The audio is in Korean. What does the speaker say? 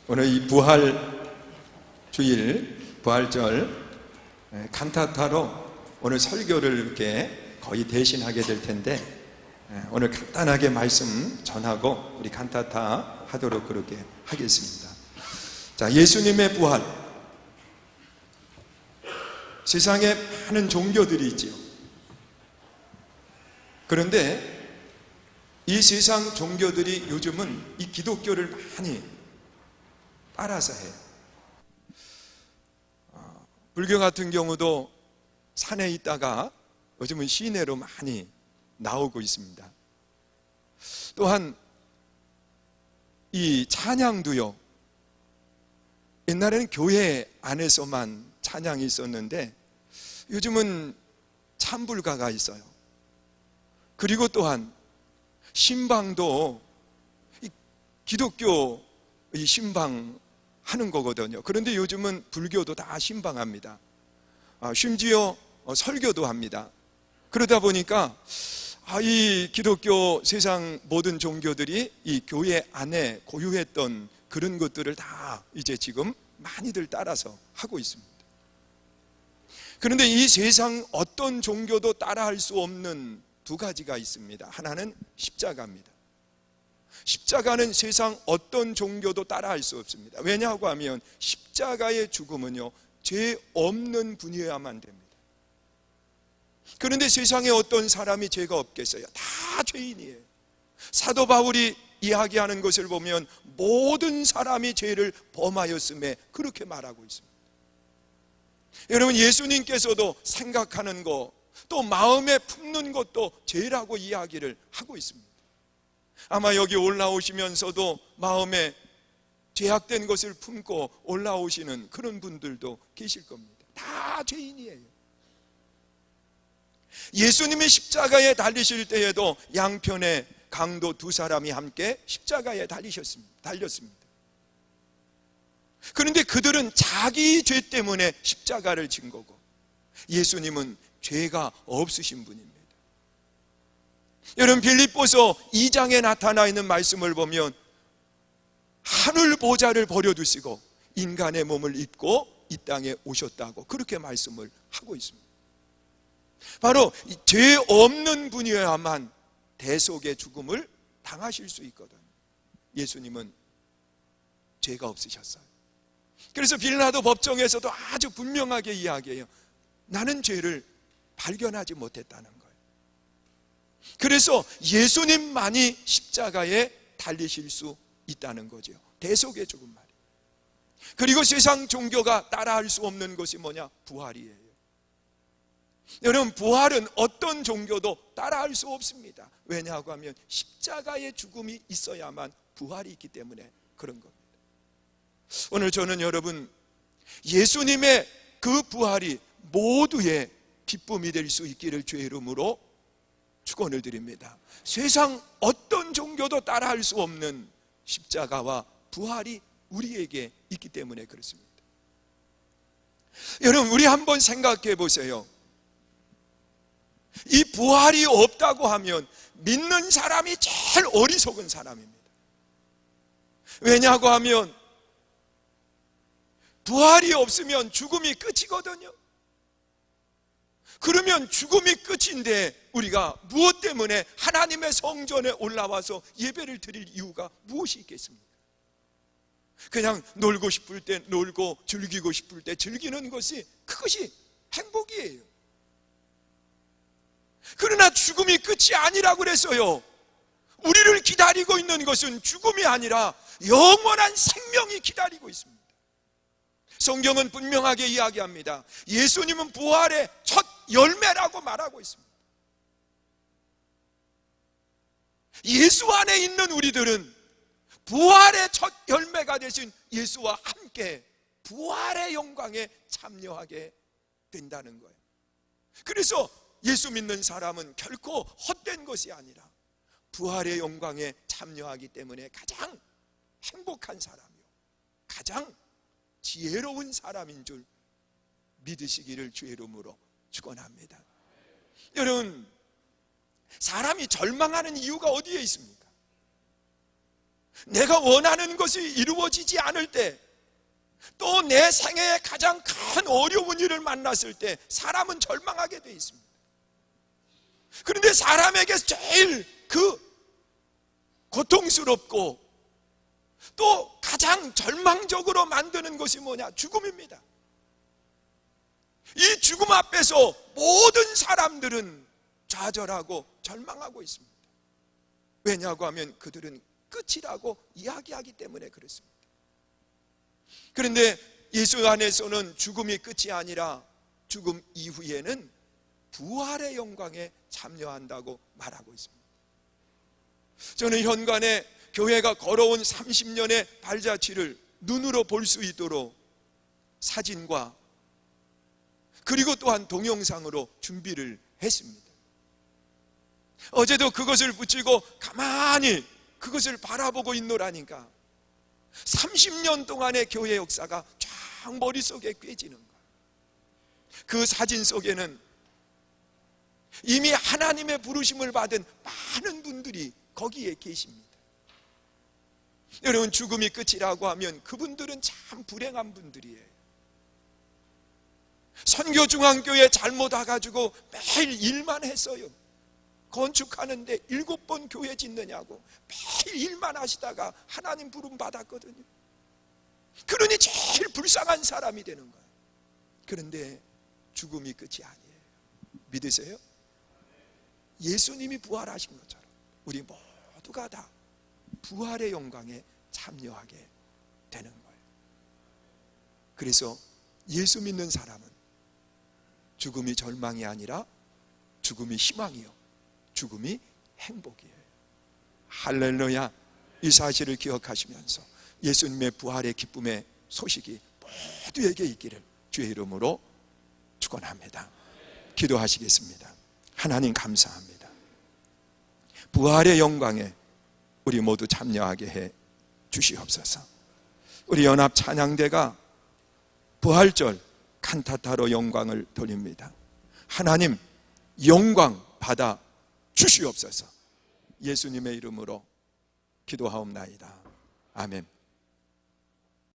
오늘 이 부활 주일, 부활절 칸타타로 오늘 설교를 이렇게 거의 대신하게 될 텐데, 오늘 간단하게 말씀 전하고 우리 칸타타 하도록 그렇게 하겠습니다. 자, 예수님의 부활. 세상에 많은 종교들이 있지요. 그런데 이 세상 종교들이 요즘은 이 기독교를 많이 따라서 해요. 불교 같은 경우도 산에 있다가 요즘은 시내로 많이 나오고 있습니다. 또한 이 찬양도요, 옛날에는 교회 안에서만 찬양이 있었는데 요즘은 찬불가가 있어요. 그리고 또한 신방도 기독교 신방하는 거거든요. 그런데 요즘은 불교도 다 신방합니다. 심지어 설교도 합니다. 그러다 보니까 이 기독교 세상 모든 종교들이 이 교회 안에 고유했던 그런 것들을 다 이제 지금 많이들 따라서 하고 있습니다. 그런데 이 세상 어떤 종교도 따라할 수 없는 두 가지가 있습니다. 하나는 십자가입니다. 십자가는 세상 어떤 종교도 따라할 수 없습니다. 왜냐하고 하면 십자가의 죽음은요, 죄 없는 분이어야만 됩니다. 그런데 세상에 어떤 사람이 죄가 없겠어요? 다 죄인이에요. 사도 바울이 이야기하는 것을 보면 모든 사람이 죄를 범하였음에 그렇게 말하고 있습니다. 여러분, 예수님께서도 생각하는 것, 또 마음에 품는 것도 죄라고 이야기를 하고 있습니다. 아마 여기 올라오시면서도 마음에 죄악된 것을 품고 올라오시는 그런 분들도 계실 겁니다. 다 죄인이에요. 예수님이 십자가에 달리실 때에도 양편에 강도 두 사람이 함께 십자가에 달렸습니다. 그런데 그들은 자기 죄 때문에 십자가를 진 거고, 예수님은 죄가 없으신 분입니다. 여러분, 빌립보서 2장에 나타나 있는 말씀을 보면 하늘 보좌를 버려두시고 인간의 몸을 입고 이 땅에 오셨다고 그렇게 말씀을 하고 있습니다. 바로 죄 없는 분이어야만 대속의 죽음을 당하실 수 있거든요. 예수님은 죄가 없으셨어요. 그래서 빌라도 법정에서도 아주 분명하게 이야기해요. 나는 죄를 발견하지 못했다는 거예요. 그래서 예수님만이 십자가에 달리실 수 있다는 거죠. 대속의 죽음 말이에요. 그리고 세상 종교가 따라할 수 없는 것이 뭐냐? 부활이에요. 여러분, 부활은 어떤 종교도 따라할 수 없습니다. 왜냐하고 하면 십자가의 죽음이 있어야만 부활이 있기 때문에 그런 겁니다. 오늘 저는 여러분, 예수님의 그 부활이 모두의 기쁨이 될 수 있기를 주의 이름으로 축원을 드립니다. 세상 어떤 종교도 따라할 수 없는 십자가와 부활이 우리에게 있기 때문에 그렇습니다. 여러분, 우리 한번 생각해 보세요. 이 부활이 없다고 하면 믿는 사람이 제일 어리석은 사람입니다. 왜냐하고 하면 부활이 없으면 죽음이 끝이거든요. 그러면 죽음이 끝인데 우리가 무엇 때문에 하나님의 성전에 올라와서 예배를 드릴 이유가 무엇이 있겠습니까? 그냥 놀고 싶을 때 놀고 즐기고 싶을 때 즐기는 것이, 그것이 행복이에요. 그러나 죽음이 끝이 아니라고 그랬어요. 우리를 기다리고 있는 것은 죽음이 아니라 영원한 생명이 기다리고 있습니다. 성경은 분명하게 이야기합니다. 예수님은 부활의 첫 열매라고 말하고 있습니다. 예수 안에 있는 우리들은 부활의 첫 열매가 되신 예수와 함께 부활의 영광에 참여하게 된다는 거예요. 그래서 예수 믿는 사람은 결코 헛된 것이 아니라 부활의 영광에 참여하기 때문에 가장 행복한 사람이요, 가장 지혜로운 사람인 줄 믿으시기를 주의 이름으로 축원합니다. 여러분, 사람이 절망하는 이유가 어디에 있습니까? 내가 원하는 것이 이루어지지 않을 때, 또 내 생애에 가장 큰 어려운 일을 만났을 때 사람은 절망하게 돼 있습니다. 그런데 사람에게 제일 그 고통스럽고 또 가장 절망적으로 만드는 것이 뭐냐? 죽음입니다. 이 죽음 앞에서 모든 사람들은 좌절하고 절망하고 있습니다. 왜냐고 하면 그들은 끝이라고 이야기하기 때문에 그렇습니다. 그런데 예수 안에서는 죽음이 끝이 아니라 죽음 이후에는 부활의 영광에 참여한다고 말하고 있습니다. 저는 현관에 교회가 걸어온 30년의 발자취를 눈으로 볼 수 있도록 사진과 그리고 또한 동영상으로 준비를 했습니다. 어제도 그것을 붙이고 가만히 그것을 바라보고 있노라니까 30년 동안의 교회 역사가 쫙 머릿속에 꿰지는 거예요. 그 사진 속에는 이미 하나님의 부르심을 받은 많은 분들이 거기에 계십니다. 여러분, 죽음이 끝이라고 하면 그분들은 참 불행한 분들이에요. 선교중앙교회 잘못 와가지고 매일 일만 했어요. 건축하는데 7번 교회 짓느냐고 매일 일만 하시다가 하나님 부름 받았거든요. 그러니 제일 불쌍한 사람이 되는 거예요. 그런데 죽음이 끝이 아니에요. 믿으세요? 예수님이 부활하신 것처럼 우리 모두가 다 부활의 영광에 참여하게 되는 거예요. 그래서 예수 믿는 사람은 죽음이 절망이 아니라 죽음이 희망이요, 죽음이 행복이에요. 할렐루야. 이 사실을 기억하시면서 예수님의 부활의 기쁨의 소식이 모두에게 있기를 주의 이름으로 축원합니다. 기도하시겠습니다. 하나님 감사합니다. 부활의 영광에 우리 모두 참여하게 해 주시옵소서. 우리 연합 찬양대가 부활절 칸타타로 영광을 돌립니다. 하나님 영광 받아 주시옵소서. 예수님의 이름으로 기도하옵나이다. 아멘.